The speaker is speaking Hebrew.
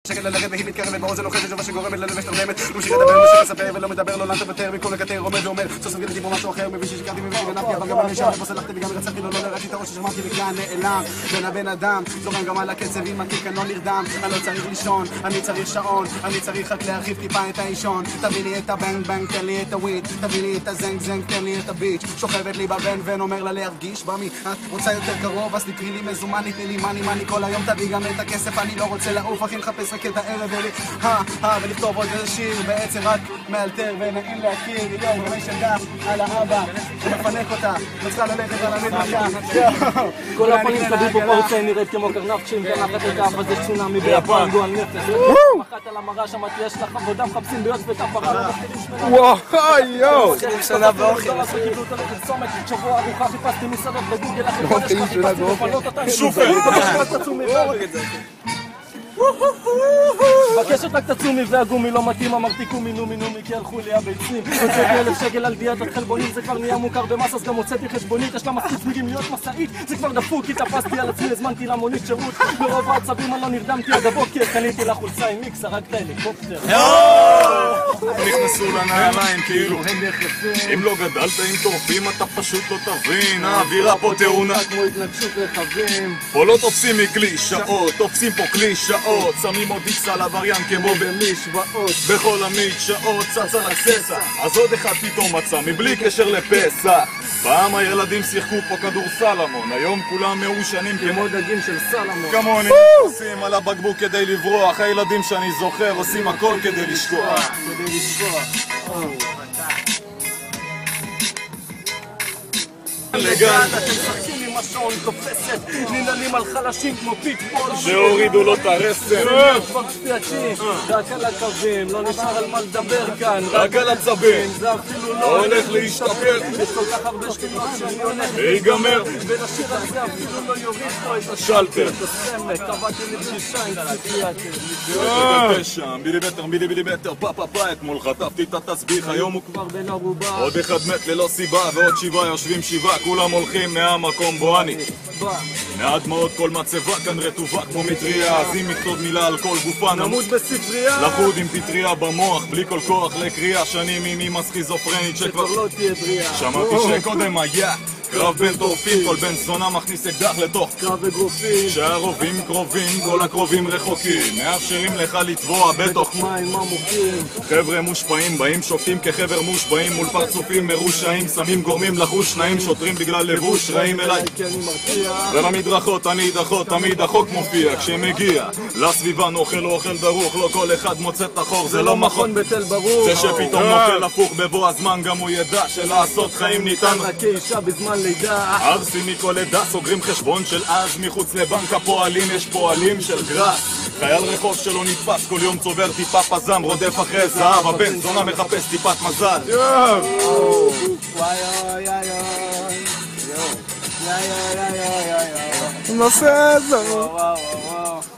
שקל ללגת והיא מתקרבת באוזן אוחזת שובה שגורמת ללבש תרדמת ממשיך לדבר, ממשיך לספר ולא מדבר לעולם תוותר מכל הקטר עומד ואומר סוף סוף ילדים או משהו אחר מבין ששיקרתי מבין שגנבתי אבל גם אני נשאר ופה סלחתי וגם רצחתי לו לא לראיתי את הראש ששמעתי וכאן נעלם בין הבן אדם זורם גם על הקצב עם הקיק אני לא נרדם אני לא צריך לישון אני צריך שעון אני צריך רק להרחיב טיפה את האישון תביא לי את הבנג בנג תן לי את הוויד תביא לי את הזנג זנג תן לי את הביץ' שוכבת לי בבן ון אומר לה להרגיש במי את רוצה יותר קרוב אז תקרי לי מזומן תני לי מאני כל היום תביא גם את הכסף אני לא רוצה לעוף אחי מחפש רק את הערב ולכתוב עוד איזה שיר בעצם רק מאלתר ונעים להכיר יואו ממש אדם על האבא ומפנק אותה וצריכה ללכת על המדרשה כל הפנים סביב בפורצה נראית כמו קרנף כשאם גנבת את האף הזה צונאמי ביפן גועל נפש מחת על המראה שם יש לך עבודה מחפשים ביוץ וכפרה וואו יואו שנה באוכל קיבלו אותה לפרסומת שבוע ארוחה חיפשתי מסעדות בגוגל אחרי חודש חיפשתי לפנות אותה שופר בקשת רק תצומי והגומי לא מתאים אמרתי קומי נומי כי הלכו לי הביצים הוצאתי 1,000 שקל על דיאטת חלבונים זה כבר נהיה מוכר במס אז גם הוצאתי חשבונית יש לה מספיק צמיגים להיות מסעית זה כבר דפוק כי תפסתי על עצמי הזמנתי למונית שירות ברוב העצבים אני לא נרדמתי עד הבוקר קניתי לה חולצה עם מיקס הרגת הליקופטר נכנסו לנעליים כאילו הם נכנסים אם לא גדלת עם טורפים אתה פשוט לא תבין האווירה פה טעונה כמו התנגשות רכבים פה לא תופסים מכלי שעות תופסים פה כלי שעות שמים עוד איקס על עבריין כמו במשוואות בכל המדשאות צץ על הקססה אז עוד אחד פתאום מצא מבלי קשר לפסח פעם הילדים שיחקו פה כדורסל המון היום כולם מעושנים כמו דגים של סלמון כמוני עושים על הבקבוק כדי לברוח הילדים שאני זוכר עושים הכל כדי לשכוח לגן אתם משחקים עם השעון תופסת ננעלים על חלשים כמו פיטבול שהורידו לו את הרסן כבר שפייצ'י רק על הקווים לא נשאר על מה לדבר כאן רק על הצבים זה אפילו לא הולך להשתפר יש כל כך הרבה שתילות שאני הולך להיגמר ולשיר הזה אפילו לא יוריד פה את שלטר את הסמק קבעתי לפגישה עם פסיכיאטר שם מילימטר פאפה אתמול חטפתי את התסביך היום הוא כבר בין ערובה עוד אחד מת ללא סיבה ועוד 7 יושבים 7 כולם הולכים מהמקום בו אני מהדמעות כל מצבה כאן רטובה כמו מטריה אז אם נכתוב מילה על כל גופה נמות בספרייה לחוד עם פטריה במוח בלי כל כוח לקריאה שנים עם אמא סכיזופרנית שכבר לא תהיה בריאה שמעתי שקודם היה קרב בין טורפים כל בן זונה מכניס אקדח לתוך קרב אגרופים שהרובים קרובים כל הקרובים רחוקים מאפשרים לך לטבוע בתוך מים עמוקים חבר'ה מושפעים באים שופטים כחבר מושפעים מול פרצופים מרושעים שמים גורמים לחוש נעים שוטרים בגלל לבוש רעים אליי ובמדרכות אני דחות תמיד החוק מופיע כשמגיע לסביבה נאכל אוכל דרוך לא כל אחד מוצא את החור זה לא מכון בתל ברור זה שפתאום נופל הפוך בבוא הזמן גם הוא ידע שלעשות חיים ניתן רק כאישה בזמן לידה ארסים מכל עדה סוגרים חשבון של אז מחוץ לבנק הפועלים יש פועלים של גרס חייל רחוב שלא נתפס כל יום צובר טיפה פזם רודף אחרי זהב הבן זונה מחפש טיפת מזל נושא זו